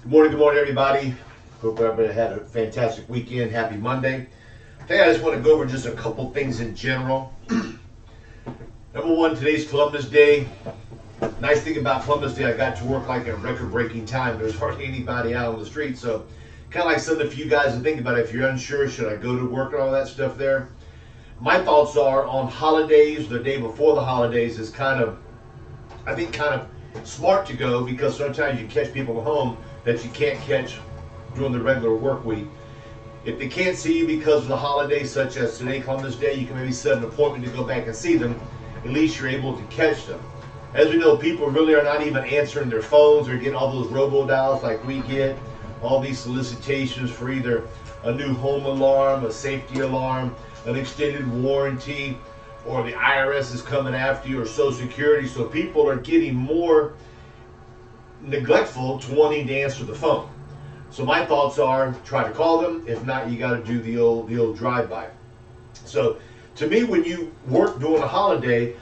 Good morning, everybody. Hope everybody had a fantastic weekend. Happy Monday. Today, I just want to go over just a couple things in general. Number one, today's Columbus Day. Nice thing about Columbus Day, I got to work like a record-breaking time. There's hardly anybody out on the street, so kind of like something for you guys to think about. If you're unsure, should I go to work and all that stuff there? My thoughts are on holidays, the day before the holidays is kind of smart to go because sometimes you catch people at home that you can't catch during the regular work week. If they can't see you because of the holiday, such as today, Columbus Day, you can maybe set an appointment to go back and see them. At least you're able to catch them. As we know, people really are not even answering their phones or getting all those robo-dials like we get, all these solicitations for either a new home alarm, a safety alarm, an extended warranty, or the IRS is coming after you, or Social Security. So people are getting more neglectful to wanting to answer the phone. So my thoughts are try to call them. If not, you got to do the old drive-by. So to me, when you work during a holiday,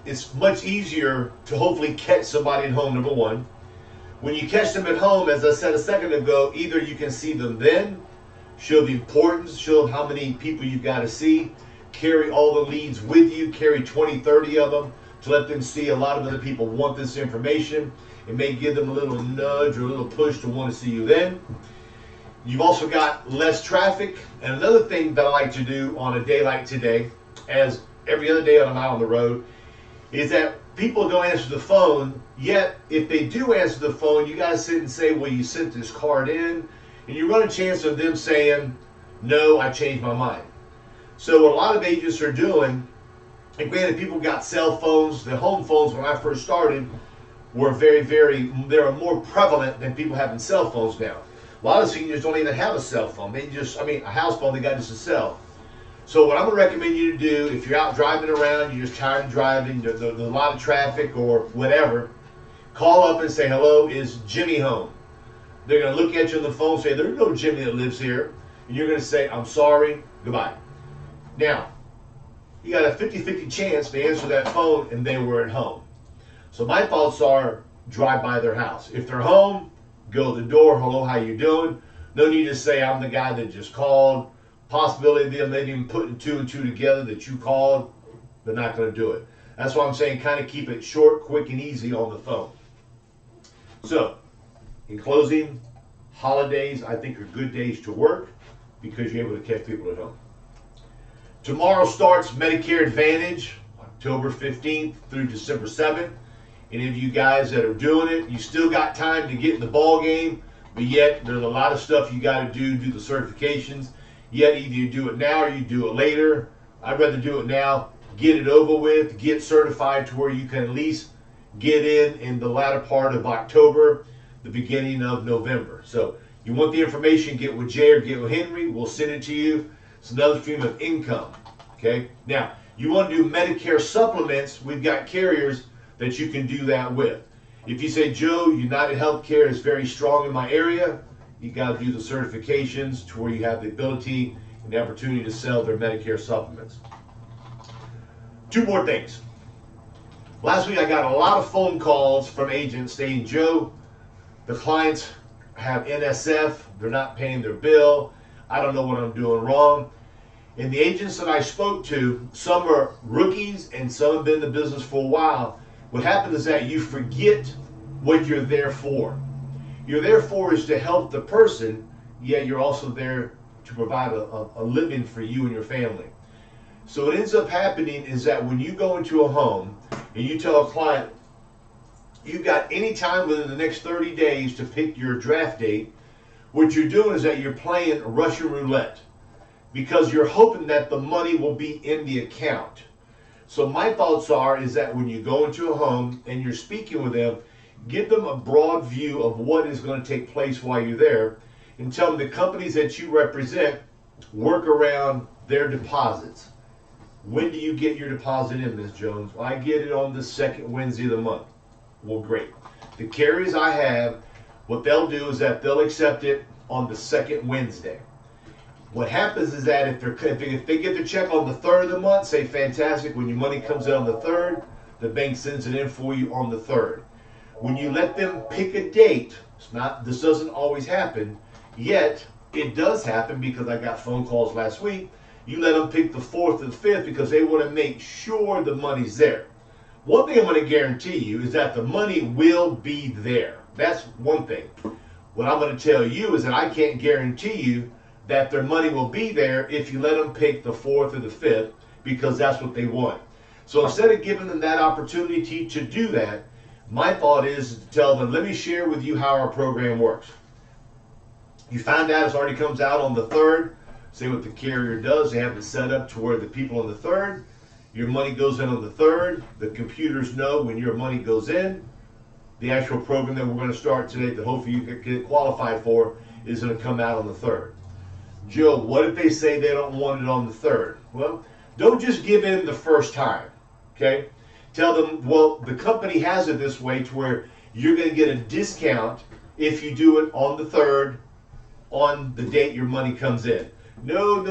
it's much easier to hopefully catch somebody at home, number one. When you catch them at home, as I said a second ago, either you can see them then, show the importance, show how many people you've got to see, carry all the leads with you, carry 20, 30 of them to let them see a lot of other people want this information. It may give them a little nudge or a little push to want to see you then. You've also got less traffic. And another thing that I like to do on a day like today, as every other day I'm out on the road, is that people don't answer the phone, yet if they do answer the phone, you gotta sit and say, well, you sent this card in, and you run a chance of them saying, no, I changed my mind. So what a lot of agents are doing, and granted, people got cell phones, the home phones when I first started were they were more prevalent than people having cell phones now. A lot of seniors don't even have a cell phone. A house phone, they got just a cell. So what I'm going to recommend you to do, if you're out driving around, you're just tired of driving, there's a lot of traffic or whatever, call up and say, hello, is Jimmy home? They're going to look at you on the phone and say, there's no Jimmy that lives here. And you're going to say, I'm sorry, goodbye. Now, you got a 50-50 chance to answer that phone and they were at home. So my thoughts are drive by their house. If they're home, go to the door, hello, how you doing? No need to say, I'm the guy that just called. Possibility of them maybe even putting two and two together that you called, they're not going to do it. That's why I'm saying kind of keep it short, quick, and easy on the phone. So, in closing, holidays I think are good days to work because you're able to catch people at home. Tomorrow starts Medicare Advantage, October 15th through December 7th. Any of you guys that are doing it, you still got time to get in the ball game, but yet there's a lot of stuff you got to do the certifications. Yet either you do it now or you do it later. I'd rather do it now, get it over with, get certified to where you can at least get in the latter part of October, the beginning of November. So you want the information, get with Jay or get with Henry. We'll send it to you. It's another stream of income. Okay. Now, you want to do Medicare supplements, we've got carriers that you can do that with. If you say, Joe, United Healthcare is very strong in my area, you got to do the certifications to where you have the ability and the opportunity to sell their Medicare supplements. Two more things. Last week I got a lot of phone calls from agents saying, Joe, the clients have NSF, they're not paying their bill, I don't know what I'm doing wrong. And the agents that I spoke to, some are rookies and some have been in the business for a while. What happens is that you forget what you're there for. You're there for is to help the person, yet you're also there to provide a living for you and your family. So what ends up happening is that when you go into a home and you tell a client, you've got any time within the next 30 days to pick your draft date, what you're doing is that you're playing Russian roulette because you're hoping that the money will be in the account. So my thoughts is that when you go into a home and you're speaking with them, give them a broad view of what is going to take place while you're there and tell them the companies that you represent work around their deposits. When do you get your deposit in, Ms. Jones? Well, I get it on the second Wednesday of the month. Well, great. The carriers I have, what they'll do is that they'll accept it on the second Wednesday. What happens is that if they get the check on the third of the month, say fantastic, when your money comes in on the third, the bank sends it in for you on the third. when you let them pick a date, this doesn't always happen, yet it does happen because I got phone calls last week. You let them pick the 4th and 5th because they want to make sure the money's there. One thing I'm going to guarantee you is that the money will be there. That's one thing. What I'm going to tell you is that I can't guarantee you that their money will be there if you let them pick the 4th or the 5th because that's what they want. So instead of giving them that opportunity to do that, my thought is to tell them, let me share with you how our program works. You find out it already comes out on the 3rd. Say what the carrier does. They have it set up to where the people on the 3rd, your money goes in on the 3rd. The computers know when your money goes in. The actual program that we're going to start today that hopefully you can get qualified for is going to come out on the 3rd. Joe, what if they say they don't want it on the 3rd? Well, don't just give in the first time, okay? Tell them, well, the company has it this way to where you're going to get a discount if you do it on the 3rd on the date your money comes in. No.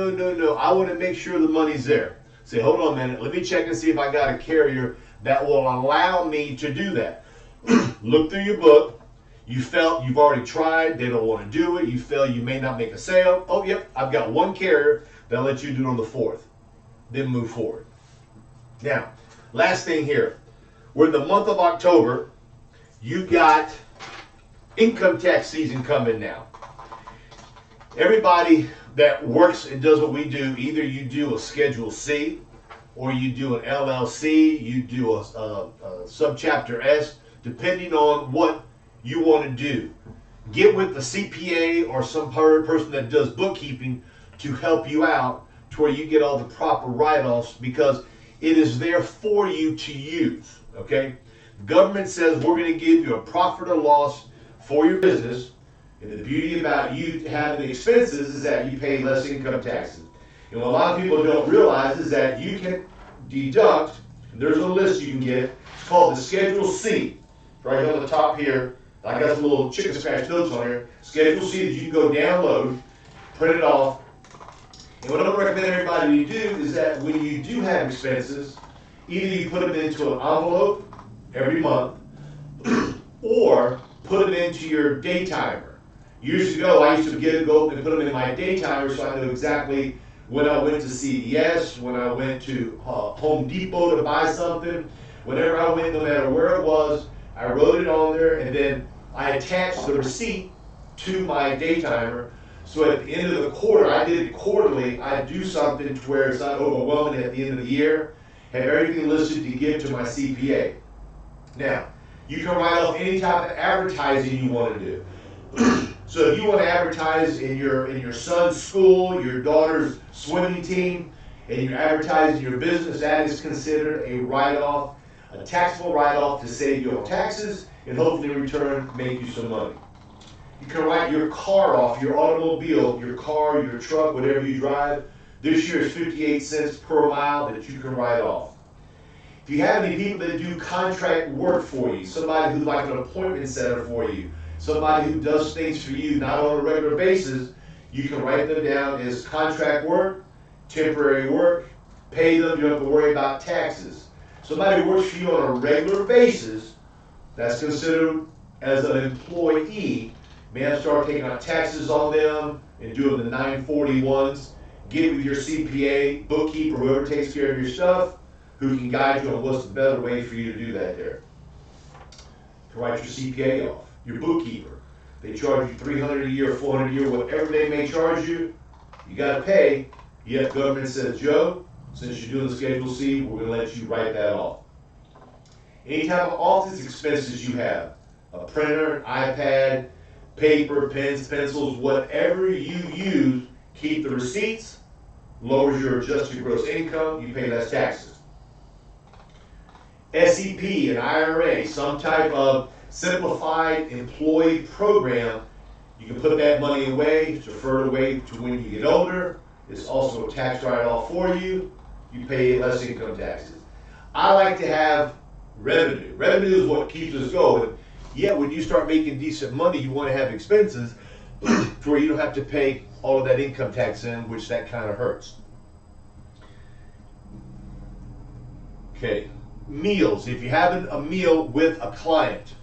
I want to make sure the money's there. Say, hold on a minute. Let me check and see if I got a carrier that will allow me to do that. Look through your book. You felt you've already tried. They don't want to do it. You feel you may not make a sale. Oh, yep. I've got one carrier that'll let you do it on the 4th. Then move forward. Now, last thing here. We're in the month of October. You got income tax season coming now. Everybody that works and does what we do, either you do a Schedule C or you do an LLC, you do a subchapter S, depending on what you want to do. Get with the CPA or some person that does bookkeeping to help you out to where you get all the proper write-offs because it is there for you to use, okay? The government says we're going to give you a profit or loss for your business. And the beauty about you having the expenses is that you pay less income taxes. And what a lot of people don't realize is that you can deduct, there's a list you can get, it's called the Schedule C. Right on the top here, I got some little chicken scratch notes on here. Schedule C that you can go download, print it off. And what I'm going to recommend everybody to do is that when you do have expenses, either you put them into an envelope every month, or put them into your day timer. Years ago, I used to go and put them in my day timer so I knew exactly when I went to CVS, when I went to Home Depot to buy something, whenever I went, no matter where it was, I wrote it on there, and then I attached the receipt to my day timer. So at the end of the quarter, I did it quarterly, I do something to where it's not overwhelming at the end of the year, have everything listed to give to my CPA. Now, you can write off any type of advertising you want to do. So if you want to advertise in your son's school, your daughter's swimming team, and you're advertising your business, that is considered a write-off, a taxable write-off to save you on taxes and hopefully in return make you some money. You can write your car off, your automobile, your car, your truck, whatever you drive. This year is 58 cents per mile that you can write off. If you have any people that do contract work for you, somebody who's like an appointment setter for you, somebody who does things for you not on a regular basis, you can write them down as contract work, temporary work, pay them, you don't have to worry about taxes. Somebody who works for you on a regular basis, that's considered as an employee, may have to start taking out taxes on them and doing the 941s. Get with your CPA, bookkeeper, whoever takes care of your stuff, who can guide you on what's the better way for you to do that there. To write your CPA off. Your bookkeeper, they charge you $300 a year, $400 a year, whatever they may charge you, you got to pay. Yet government says, Joe, since you're doing the Schedule C, we're going to let you write that off. Any type of office expenses you have, a printer, an iPad, paper, pens, pencils, whatever you use, keep the receipts, lowers your adjusted gross income, you pay less taxes. SEP, an IRA, some type of simplified employee program, you can put that money away, defer it away to when you get older. It's also a tax write-off for you. You pay less income taxes. I like to have revenue. Revenue is what keeps us going. Yeah, when you start making decent money, you want to have expenses to where you don't have to pay all of that income tax in, which that kind of hurts. Okay, meals. If you're having a meal with a client,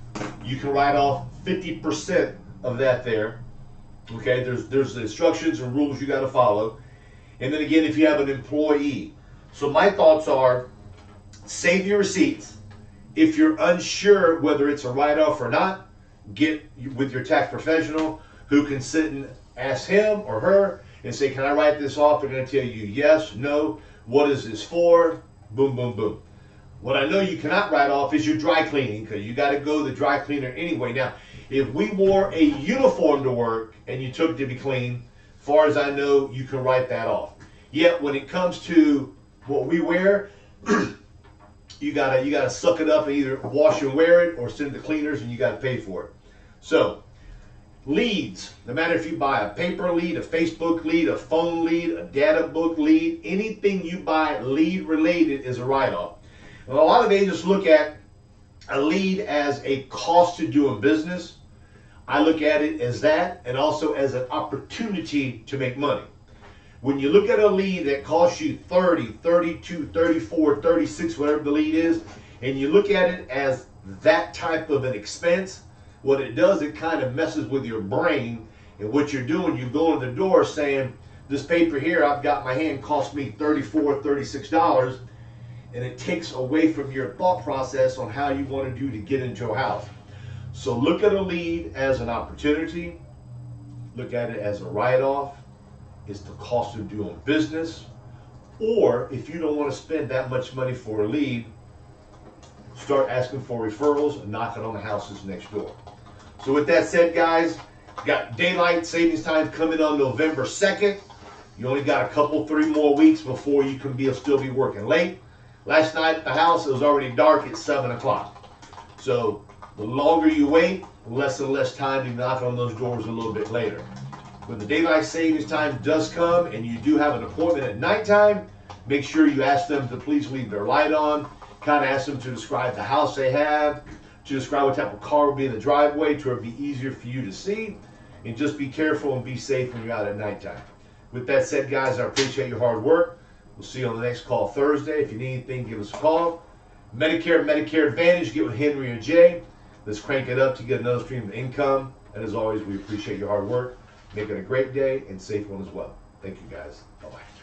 you can write off 50% of that there. Okay, there's the instructions and rules you got to follow. And then again, if you have an employee. So my thoughts are, save your receipts. If you're unsure whether it's a write-off or not, get with your tax professional who can sit and ask him or her and say, can I write this off? They're going to tell you yes, no, what is this for? Boom, boom, boom. What I know you cannot write off is your dry cleaning, because you got to go to the dry cleaner anyway. Now, if we wore a uniform to work and you took it to be cleaned, as far as I know, you can write that off. Yet when it comes to what we wear, you gotta suck it up and either wash and wear it or send it to cleaners, and you gotta pay for it. So leads, no matter if you buy a paper lead, a Facebook lead, a phone lead, a data book lead, anything you buy lead related is a write-off. And a lot of agents look at a lead as a cost to doing business. I look at it as that, and also as an opportunity to make money. When you look at a lead that costs you 30, 32, 34, 36, whatever the lead is, and you look at it as that type of an expense, what it does, it kind of messes with your brain. And what you're doing, you go in the door saying, this paper here I've got in my hand cost me $34, $36, and it takes away from your thought process on how you want to do to get into a house. So look at a lead as an opportunity, look at it as a write-off. It's the cost of doing business. Or if you don't want to spend that much money for a lead, start asking for referrals and knocking on the houses next door. So with that said, guys, got daylight savings time coming on November 2nd. You only got a couple, 3 more weeks before you can still be working late. Last night at the house, it was already dark at 7 o'clock. So the longer you wait, less and less time to knock on those doors a little bit later. When the daylight savings time does come and you do have an appointment at nighttime, make sure you ask them to please leave their light on. Kind of ask them to describe the house they have, to describe what type of car will be in the driveway, to it be easier for you to see. And just be careful and be safe when you're out at nighttime. With that said, guys, I appreciate your hard work. We'll see you on the next call Thursday. If you need anything, give us a call. Medicare, Medicare Advantage, get with Henry or Jay. Let's crank it up to get another stream of income. And as always, we appreciate your hard work. Make it a great day and safe one as well. Thank you, guys. Bye-bye.